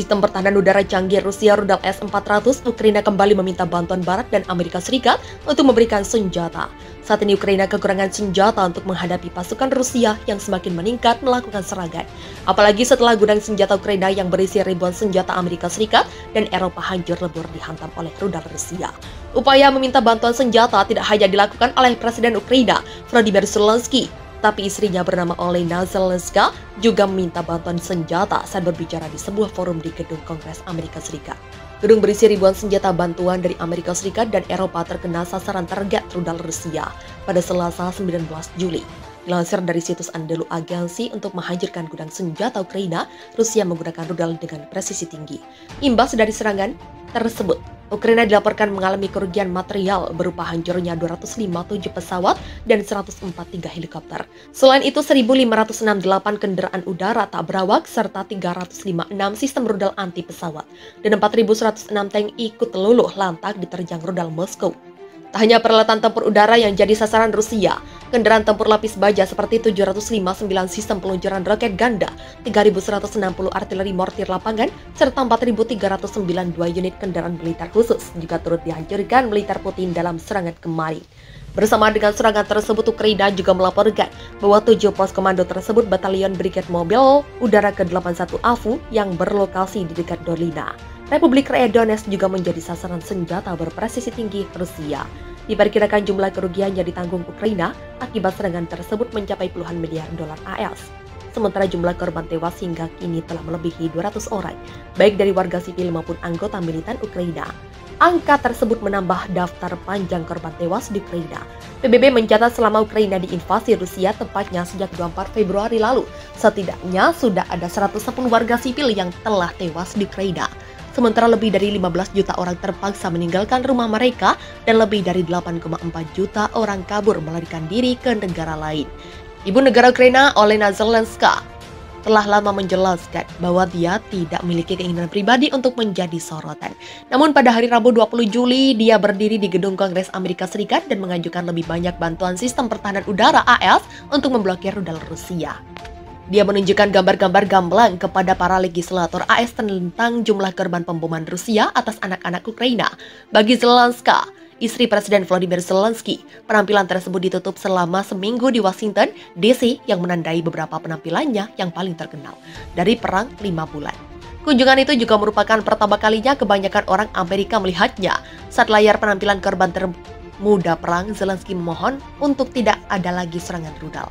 sistem pertahanan udara canggih Rusia rudal S-400, Ukraina kembali meminta bantuan Barat dan Amerika Serikat untuk memberikan senjata. Saat ini Ukraina kekurangan senjata untuk menghadapi pasukan Rusia yang semakin meningkat melakukan serangan. Apalagi setelah gudang senjata Ukraina yang berisi ribuan senjata Amerika Serikat dan Eropa hancur lebur dihantam oleh rudal Rusia. Upaya meminta bantuan senjata tidak hanya dilakukan oleh Presiden Ukraina, Volodymyr Zelensky, tapi istrinya bernama Olena Zelenska juga meminta bantuan senjata saat berbicara di sebuah forum di gedung Kongres Amerika Serikat. Gedung berisi ribuan senjata bantuan dari Amerika Serikat dan Eropa terkena sasaran target rudal Rusia pada Selasa 19 Juli. Dilansir dari situs Anadolu Agency untuk menghancurkan gudang senjata Ukraina, Rusia menggunakan rudal dengan presisi tinggi. Imbas dari serangan tersebut, Ukraina dilaporkan mengalami kerugian material berupa hancurnya 257 pesawat dan 143 helikopter. Selain itu, 1.568 kendaraan udara tak berawak serta 356 sistem rudal anti pesawat dan 4.106 tank ikut luluh lantak diterjang rudal Moskow. Tak hanya peralatan tempur udara yang jadi sasaran Rusia, kendaraan tempur lapis baja seperti 759 sistem peluncuran roket ganda, 3.160 artileri mortir lapangan, serta 4.392 unit kendaraan militer khusus juga turut dihancurkan militer Putin dalam serangan kemarin. Bersama dengan serangan tersebut, Ukraina juga melaporkan bahwa 7 pos komando tersebut Batalion Brigade Mobil Udara ke-81 AVU yang berlokasi di dekat Dolina. Republik Rakyat Donetsk juga menjadi sasaran senjata berpresisi tinggi Rusia. Diperkirakan jumlah kerugian yang ditanggung Ukraina akibat serangan tersebut mencapai puluhan miliar dolar AS. Sementara jumlah korban tewas hingga kini telah melebihi 200 orang, baik dari warga sipil maupun anggota militan Ukraina. Angka tersebut menambah daftar panjang korban tewas di Ukraina. PBB mencatat selama Ukraina diinvasi Rusia tepatnya sejak 24 Februari lalu, setidaknya sudah ada 110 warga sipil yang telah tewas di Ukraina. Sementara lebih dari 15 juta orang terpaksa meninggalkan rumah mereka dan lebih dari 8,4 juta orang kabur melarikan diri ke negara lain. Ibu negara Ukraina Olena Zelenska telah lama menjelaskan bahwa dia tidak memiliki keinginan pribadi untuk menjadi sorotan. Namun pada hari Rabu 20 Juli, dia berdiri di gedung Kongres Amerika Serikat dan mengajukan lebih banyak bantuan sistem pertahanan udara AS untuk memblokir rudal Rusia. Dia menunjukkan gambar-gambar gamblang kepada para legislator AS tentang jumlah korban pemboman Rusia atas anak-anak Ukraina. Bagi Zelenska, istri Presiden Volodymyr Zelensky, penampilan tersebut ditutup selama seminggu di Washington, D.C. yang menandai beberapa penampilannya yang paling terkenal dari perang 5 bulan. Kunjungan itu juga merupakan pertama kalinya kebanyakan orang Amerika melihatnya. Saat layar penampilan korban termuda perang, Zelensky memohon untuk tidak ada lagi serangan rudal.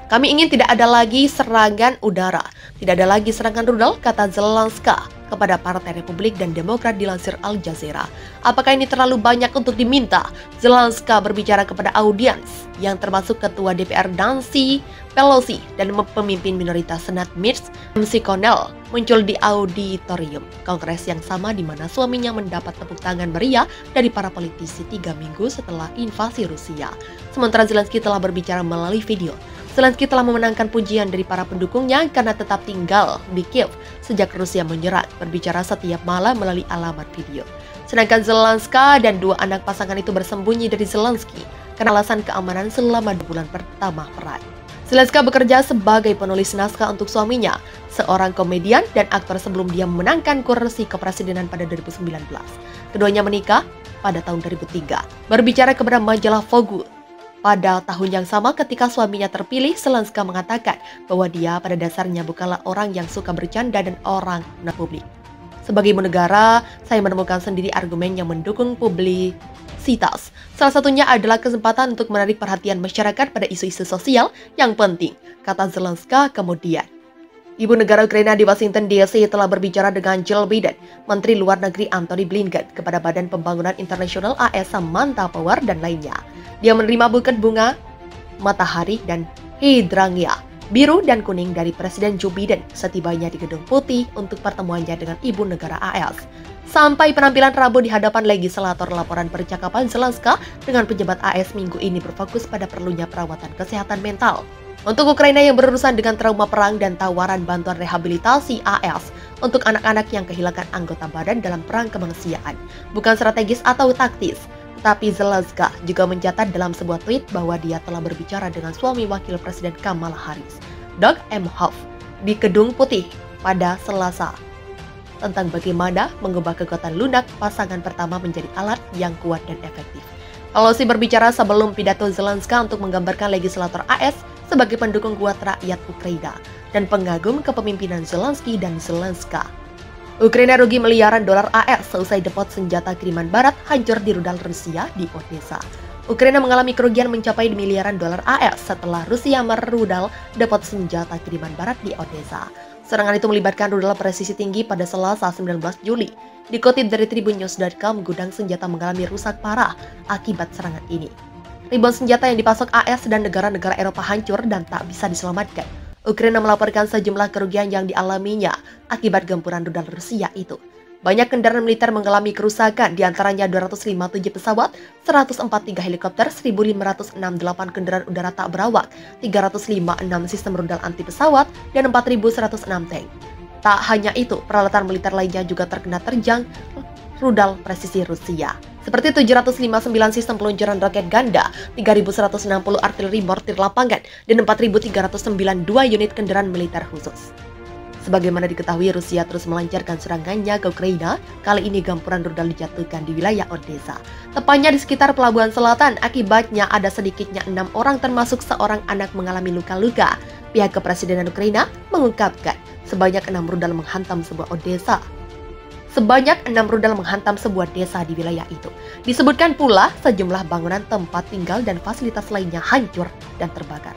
Kami ingin tidak ada lagi serangan udara, tidak ada lagi serangan rudal, kata Zelenska kepada Partai Republik dan Demokrat dilansir Al Jazeera. Apakah ini terlalu banyak untuk diminta? Zelenska berbicara kepada audiens yang termasuk Ketua DPR Nancy Pelosi dan pemimpin minoritas Senat Mitch McConnell muncul di auditorium Kongres yang sama di mana suaminya mendapat tepuk tangan meriah dari para politisi 3 minggu setelah invasi Rusia. Sementara Zelensky telah berbicara melalui video. Zelensky telah memenangkan pujian dari para pendukungnya karena tetap tinggal di Kiev sejak Rusia menyerang, berbicara setiap malam melalui alamat video. Sedangkan Zelenska dan 2 anak pasangan itu bersembunyi dari Zelensky karena alasan keamanan selama 2 bulan pertama perang. Zelenska bekerja sebagai penulis naskah untuk suaminya, seorang komedian dan aktor sebelum dia memenangkan kursi kepresidenan pada 2019. Keduanya menikah pada tahun 2003. Berbicara kepada majalah Vogue, pada tahun yang sama ketika suaminya terpilih, Zelenska mengatakan bahwa dia pada dasarnya bukanlah orang yang suka bercanda dan orang non-publik. Sebagai ibu negara, saya menemukan sendiri argumen yang mendukung publisitas. Salah satunya adalah kesempatan untuk menarik perhatian masyarakat pada isu-isu sosial yang penting, kata Zelenska kemudian. Ibu negara Ukraina di Washington DC telah berbicara dengan Joe Biden, Menteri Luar Negeri Antony Blinken, kepada Badan Pembangunan Internasional AS, Samantha Power, dan lainnya. Dia menerima buket bunga, matahari, dan hidrangea biru dan kuning dari Presiden Joe Biden setibanya di Gedung Putih untuk pertemuannya dengan ibu negara AS. Sampai penampilan Rabu di hadapan legislator, laporan percakapan Zelenska dengan pejabat AS minggu ini berfokus pada perlunya perawatan kesehatan mental. Untuk Ukraina yang berurusan dengan trauma perang dan tawaran bantuan rehabilitasi AS untuk anak-anak yang kehilangan anggota badan dalam perang kemanusiaan, bukan strategis atau taktis. Tapi Zelenska juga mencatat dalam sebuah tweet bahwa dia telah berbicara dengan suami wakil Presiden Kamala Harris, Doug Emhoff, di Gedung Putih pada Selasa. tentang bagaimana mengubah kekuatan lunak pasangan pertama menjadi alat yang kuat dan efektif. Pelosi berbicara sebelum pidato Zelensky untuk menggambarkan legislator AS sebagai pendukung kuat rakyat Ukraina dan pengagum kepemimpinan Zelensky dan Zelensky. Ukraina rugi miliaran dolar AS seusai depot senjata kiriman barat hancur di rudal Rusia di Odessa. Ukraina mengalami kerugian mencapai miliaran dolar AS setelah Rusia merudal depot senjata kiriman barat di Odessa. Serangan itu melibatkan rudal presisi tinggi pada Selasa 19 Juli. Dikutip dari tribunnews.com, gudang senjata mengalami rusak parah akibat serangan ini. Ribuan senjata yang dipasok AS dan negara-negara Eropa hancur dan tak bisa diselamatkan. Ukraina melaporkan sejumlah kerugian yang dialaminya akibat gempuran rudal Rusia itu. Banyak kendaraan militer mengalami kerusakan, diantaranya 257 pesawat, 143 helikopter, 1.568 kendaraan udara tak berawak, 356 sistem rudal anti pesawat, dan 4.106 tank. Tak hanya itu, peralatan militer lainnya juga terkena terjang rudal presisi Rusia, seperti 759 sistem peluncuran roket ganda, 3.160 artileri mortir lapangan, dan 4.392 unit kendaraan militer khusus. Sebagaimana diketahui, Rusia terus melancarkan serangannya ke Ukraina. Kali ini gempuran rudal dijatuhkan di wilayah Odessa, tepatnya di sekitar pelabuhan selatan. Akibatnya ada sedikitnya 6 orang termasuk seorang anak mengalami luka-luka. Pihak kepresidenan Ukraina mengungkapkan sebanyak 6 rudal menghantam sebuah Odessa. Sebanyak 6 rudal menghantam sebuah desa di wilayah itu. Disebutkan pula sejumlah bangunan tempat tinggal dan fasilitas lainnya hancur dan terbakar.